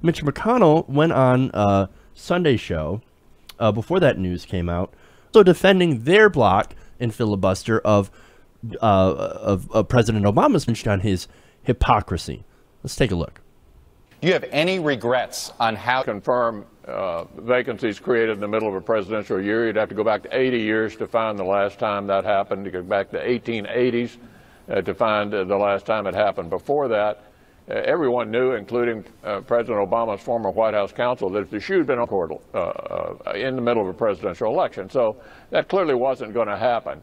Mitch McConnell went on a Sunday show before that news came out, so defending their block and filibuster of President Obama's mentioned on his hypocrisy. Let's take a look. Do you have any regrets on how to confirm vacancies created in the middle of a presidential year? You'd have to go back to 80 years to find the last time that happened. You go back to 1880s to find the last time it happened. Before that, everyone knew, including President Obama's former White House counsel, that if the shoe had been on court in the middle of a presidential election. So that clearly wasn't going to happen,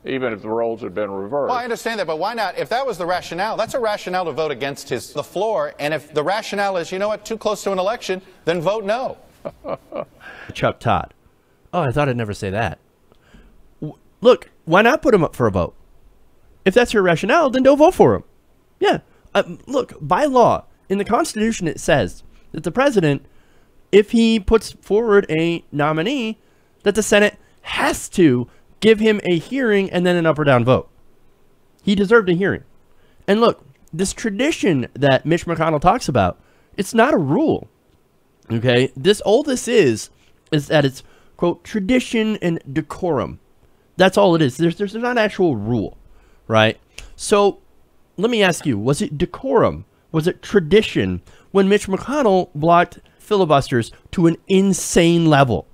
even if the roles had been reversed. Well, I understand that, but why not? If that was the rationale, that's a rationale to vote against the floor. And if the rationale is, you know what, too close to an election, then vote no. Chuck Todd. Oh, I thought I'd never say that. Look, why not put him up for a vote? If that's your rationale, then don't vote for him. Yeah. Look, by law, in the Constitution, it says that the president, if he puts forward a nominee, that the Senate has to give him a hearing and then an up or down vote. He deserved a hearing. And look, this tradition that Mitch McConnell talks about, it's not a rule. Okay? All this is that it's, quote, tradition and decorum. That's all it is. There's not an actual rule, right? So let me ask you, was it decorum? Was it tradition when Mitch McConnell blocked filibusters to an insane level?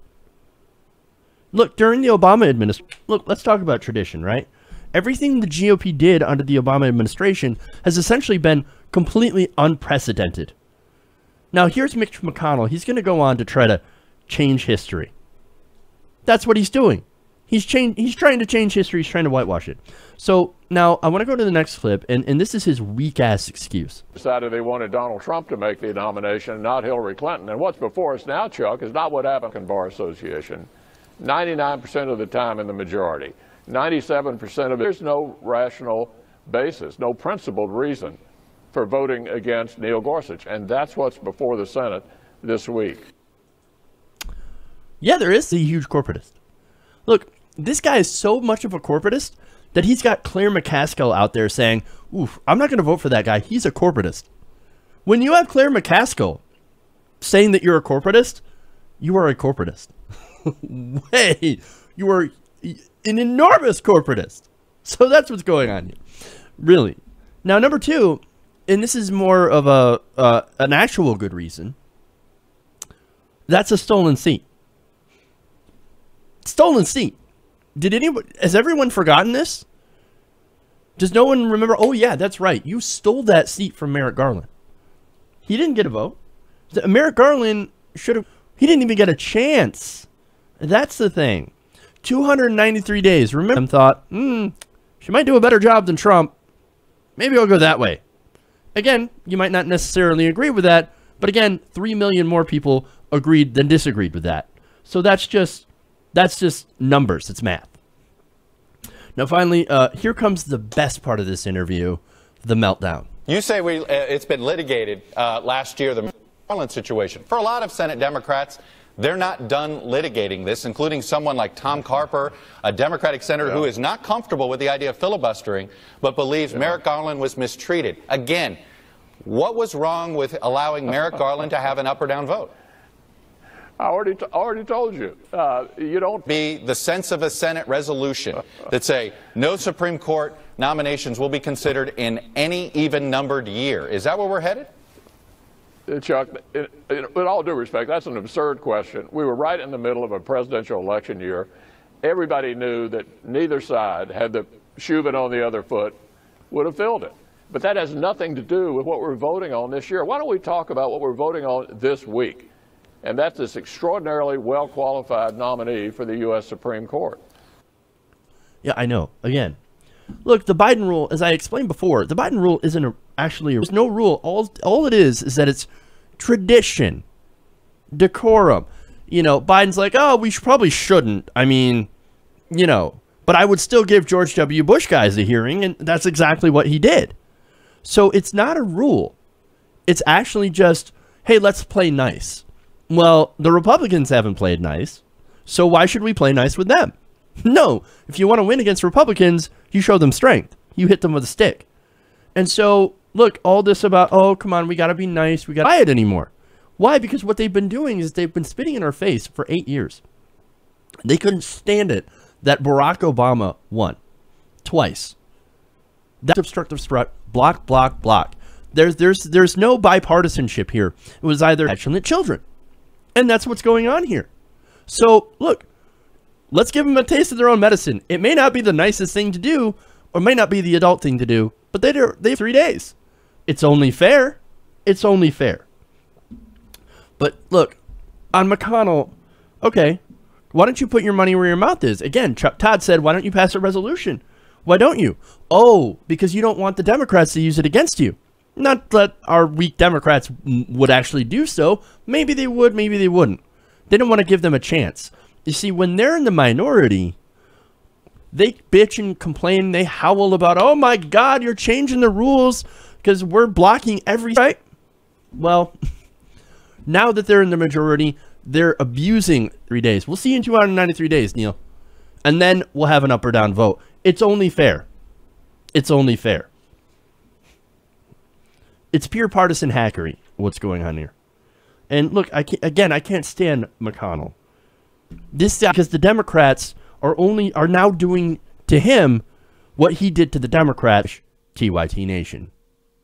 Look, during the Obama administration, look, let's talk about tradition, right? Everything the GOP did under the Obama administration has essentially been completely unprecedented. Now, here's Mitch McConnell. He's going to go on to try to change history. That's what he's doing. He's trying to change history. He's trying to whitewash it. So now I want to go to the next clip, and this is his weak-ass excuse. Decided they wanted Donald Trump to make the nomination, not Hillary Clinton. And what's before us now, Chuck, is not what happened in Bar Association. 99% of the time in the majority. 97% of it, there's no rational basis, no principled reason for voting against Neil Gorsuch. And that's what's before the Senate this week. Yeah, there is a huge corporatist. Look, this guy is so much of a corporatist that he's got Claire McCaskill out there saying, oof, I'm not going to vote for that guy. He's a corporatist. When you have Claire McCaskill saying that you're a corporatist, you are a corporatist. Hey, you are an enormous corporatist. So that's what's going on here. Really. Now, number two, and this is more of an actual good reason, that's a stolen seat. Stolen seat. Has everyone forgotten this? Does no one remember? Oh, yeah, that's right. You stole that seat from Merrick Garland. He didn't get a vote. Merrick Garland should have. He didn't even get a chance. That's the thing. 293 days. Remember, thought, she might do a better job than Trump. Maybe I'll go that way. Again, you might not necessarily agree with that, but again, 3 million more people agreed than disagreed with that. So that's just numbers. It's math. Now, finally, here comes the best part of this interview, the meltdown. You say it's been litigated last year, the Garland situation. For a lot of Senate Democrats, they're not done litigating this, including someone like Tom Carper, a Democratic senator who is not comfortable with the idea of filibustering, but believes Merrick Garland was mistreated. Again, what was wrong with allowing Merrick Garland to have an up or down vote? I already told you. You don't be the sense of a Senate resolution that say no Supreme Court nominations will be considered in any even-numbered year. Is that where we're headed? Chuck, with all due respect, that's an absurd question. We were right in the middle of a presidential election year. Everybody knew that neither side, had the shoe been on the other foot, would have filled it. But that has nothing to do with what we're voting on this year. Why don't we talk about what we're voting on this week? And that's this extraordinarily well-qualified nominee for the U.S. Supreme Court. Yeah, I know. Again, look, the Biden rule, as I explained before, the Biden rule isn't there's no rule. All it is that it's tradition, decorum. You know, Biden's like, oh, we probably shouldn't. I mean, you know, but I would still give George W. Bush guys a hearing, and that's exactly what he did. So it's not a rule. It's actually just, hey, let's play nice. Well, the Republicans haven't played nice, so why should we play nice with them? No, if you want to win against Republicans, you show them strength. You hit them with a stick. And so, look, all this about, oh, come on, we got to be nice. We got to buy it anymore. Why? Because what they've been doing is they've been spitting in our face for 8 years. They couldn't stand it that Barack Obama won twice. That's obstructive threat. Block, block, block. There's no bipartisanship here. It was either petulant children. And that's what's going on here. So, look, let's give them a taste of their own medicine. It may not be the nicest thing to do, or may not be the adult thing to do, but they have 3 days. It's only fair. It's only fair. But look, on McConnell, okay, why don't you put your money where your mouth is? Again, Chuck Todd said, why don't you pass a resolution? Why don't you? Oh, because you don't want the Democrats to use it against you. Not that our weak Democrats would actually do so. Maybe they would, maybe they wouldn't. They don't want to give them a chance. You see, when they're in the minority, they bitch and complain. They howl about, oh my God, you're changing the rules because we're blocking every right. Well, now that they're in the majority, they're abusing 3 days. We'll see you in 293 days, Neil. And then we'll have an up or down vote. It's only fair. It's only fair. It's pure partisan hackery, what's going on here. And look, I can't stand McConnell. This because the Democrats are now doing to him what he did to the Democrats, TYT Nation.